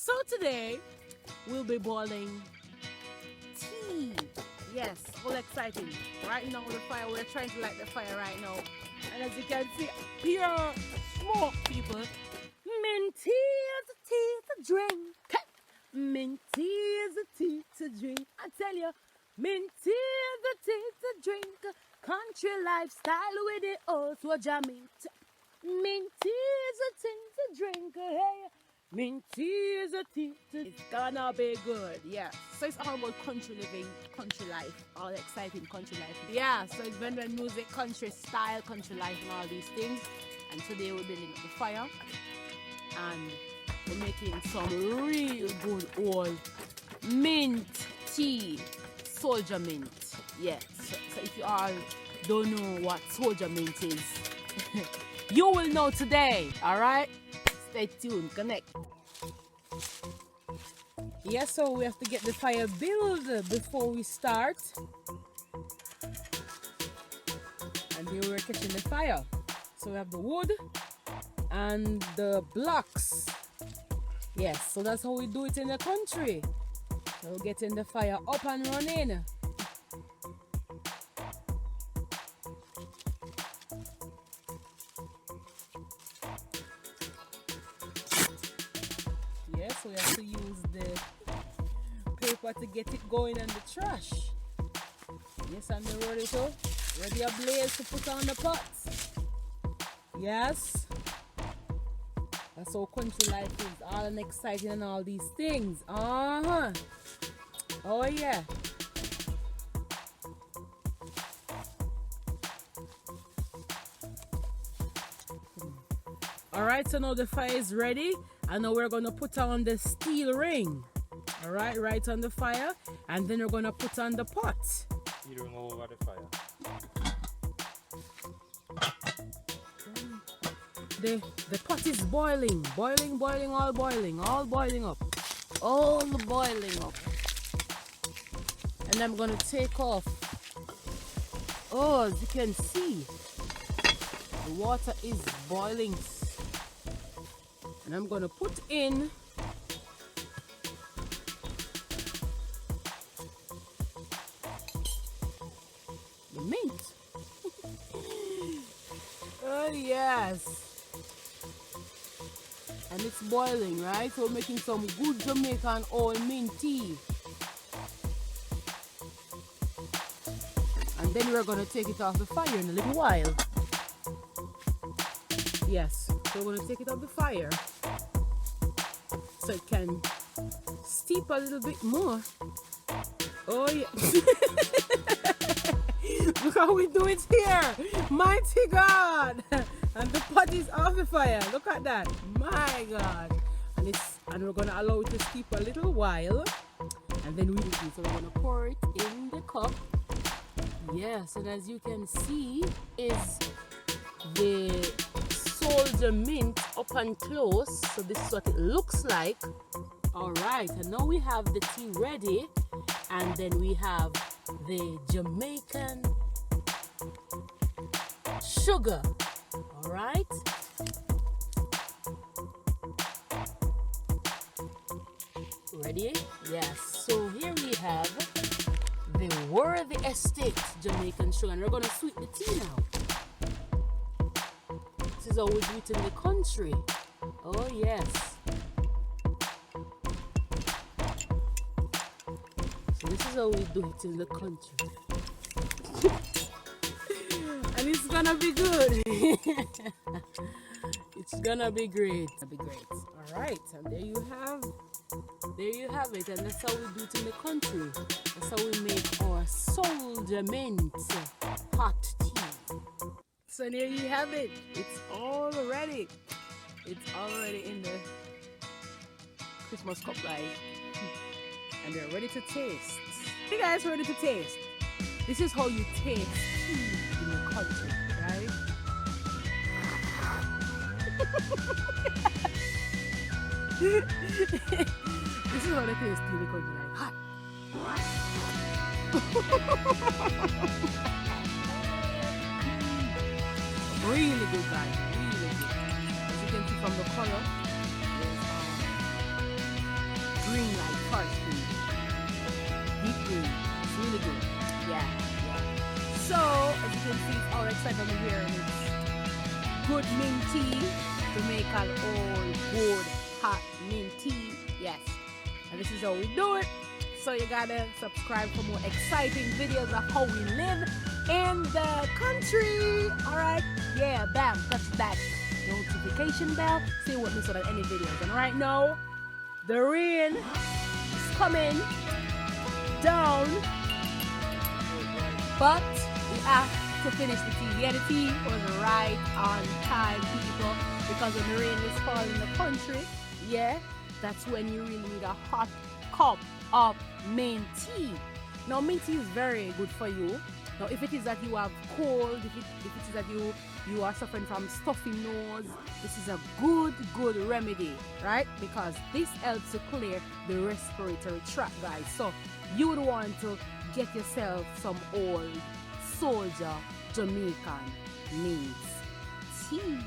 So today we'll be boiling tea. Yes, full exciting. Right now the fire, we're trying to light the fire right now. And as you can see, pure smoke, people. Mint tea is a tea to drink. Mint tea is a tea to drink. I tell you, mint tea is a tea to drink. Country lifestyle with the old soldier mint. Mint tea is a tea to drink. Hey, mint tea is a tea to. It's gonna be good. Yeah. So it's all about country living, country life, all exciting country life. Yeah. So it's venvenmusic, country style, country life, and all these things. And today we're building up the fire, and we're making some real good old mint tea, soldier mint. Yes. So if you all don't know what soldier mint is, you will know today. All right. Stay tuned. Connect. Yes, so we have to get the fire built before we start. And here we're catching the fire. So we have the wood and the blocks. Yes, so that's how we do it in the country. So we're getting the fire up and running. Yes, we have to use the paper to get it going in the trash. Yes, and they're ready ablaze to put on the pot. Yes. That's how country life is, all and exciting and all these things. Oh yeah. Alright, so now the fire is ready. And now we're gonna put on the steel ring. Alright, right on the fire. And then we're gonna put on the pot. You don't know over the fire. The pot is boiling, all boiling up. All boiling up. And I'm gonna take off. Oh, as you can see, the water is boiling. And I'm gonna put in the mint. Oh yes. And it's boiling, right? So we're making some good Jamaican old mint tea. And then we're gonna take it off the fire in a little while. Yes, so we're gonna take it off the fire so it can steep a little bit more. Oh yeah. Look how we do it here. Mighty God. And the pot is off the fire. Look at that. My God. And we're gonna allow it to steep a little while. And then we do this. So we're gonna pour it in the cup. Yes, and as you can see is the soldier mint up and close. So this is what it looks like. Alright, and now we have the tea ready. And then we have the Jamaican sugar. Alright. Ready? Yes. So here we have the Worthy Estate Jamaican sugar. And we're going to sweeten the tea now. This is how we do it in the country. Oh yes. So this is how we do it in the country. And it's gonna be good. It's gonna be great. It'll be great. Alright, and there you have it. And that's how we do it in the country. That's how we make our soldier mint hot tea. So there you have it. It's all ready. It's already in the Christmas cup, guys. And they're ready to taste. You guys ready to taste? This is how you taste tea in the country, right? This is how they taste tea in the country, like hot. Really good, guys. Really good. As you can see from the color, deep green. It's really good. Yeah. So, as you can see, it's all excited over here, and it's good mint tea. Jamaican old good hot mint tea. Yes. And this is how we do it. So you gotta subscribe for more exciting videos of how we live in the country. Alright? Yeah, bam, touch that notification bell so you won't miss out on any videos. And right now, the rain is coming down, but we have to finish the tea. Yeah, the tea was right on time, people, because when the rain is falling in the country, yeah, that's when you really need a hot cup of mint tea. Now, mint tea is very good for you. Now, if it is that you have cold, if it is that you are suffering from stuffy nose, this is a good remedy, right? Because this helps to clear the respiratory tract, guys. So you would want to get yourself some old soldier Jamaican mint tea.